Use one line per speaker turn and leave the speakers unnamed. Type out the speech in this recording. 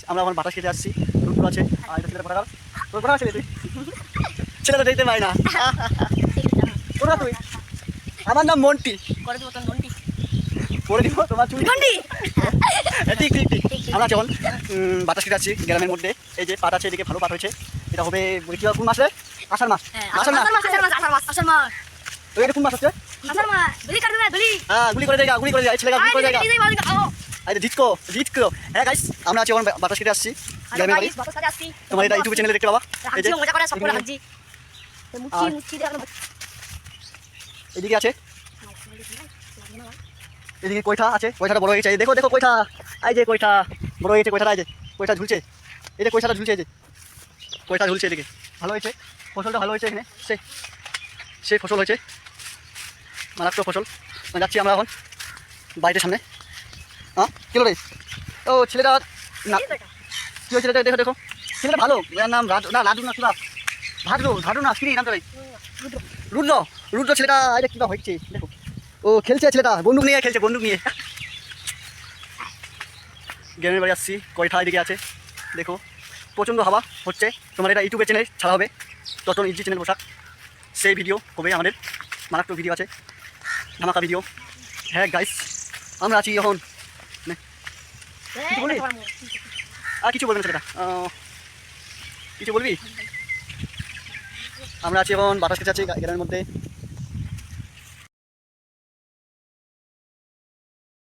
আমরা এখন বাতাস খেতে আসছি, রুদ্র আছে আর এটা ছেলেটা কোথাকার তোর কোথাকার ছেলে তুই ছেলেটা দেখতে পাই না কোথা তুই আমার নাম মন্টি
করে দিব তোর মন্টি
করে দিব তোমার চুল
মন্টি
ঠিক ঠিক ঠিক আমরা যেমন বাতাস খেতে আসছি গ্রামের মধ্যে এই যে পাট আছে এদিকে ভালো পাট হয়েছে এটা হবে কি কোন মাস রে আষাঢ় মাস
আষাঢ় মাস
ওই এটা কোন মাস আছে
দুলি কাটবে না দুলি
হ্যাঁ গুলি করে দেয় ছেলেটা গুলি করে দেয় এই জিতকো হ্যাঁ গাইস আমরা আছি এখন বাতাস খেতে আসছি গ্রামের বাড়ি তোমার এটা ইউটিউব চ্যানেলে দেখতে পাবা এই যে
মজা করে সব করে হাজি মুচি মুচি দেখো
এদিকে আছে এদিকে কয়টা আছে কয়টাটা বড় হয়েছে দেখো দেখো কয়টা এই যে কয়টা বড় হয়েছে কয়টাটা এই যে কয়টা ঝুলছে এই যে কয়টাটা ঝুলছে এই যে কয়টা ঝুলছে এদিকে ভালো হয়েছে ফসলটা ভালো হয়েছে এখানে সেই ফসল হয়েছে মারাত্মক ফসল যাচ্ছি আমরা এখন বাড়িতে সামনে হ্যাঁ কেন রে ও ছেলেটা না কী হয়েছে ছেলেটা দেখো দেখো ছেলেটা ভালো এর নাম রাজু না রাজু না কিবা ভাদু না কি নামটা রুদ্র রুদ্র ছেলেটা এটা কিবা হচ্ছে দেখো ও খেলছে ছেলেটা বন্দুক নিয়ে খেলছে বন্দুক নিয়ে গ্রামের বাড়ি আসছি কয়টা এদিকে আছে দেখো প্রচণ্ড হাওয়া হচ্ছে তোমার এটা ইউটিউবের চ্যানেল ছাড়া হবে তখন ইজি চ্যানেল পোশাক সেই ভিডিও কবে আমাদের মারাত্মক ভিডিও আছে ধামাকা ভিডিও হ্যাঁ গাইস আমরা আছি এখন বলি আর কিছু বলবেন ছেলেটা কিছু বলবি আমরা আছি এখন বাতাস খেতে আছি গ্রামের মধ্যে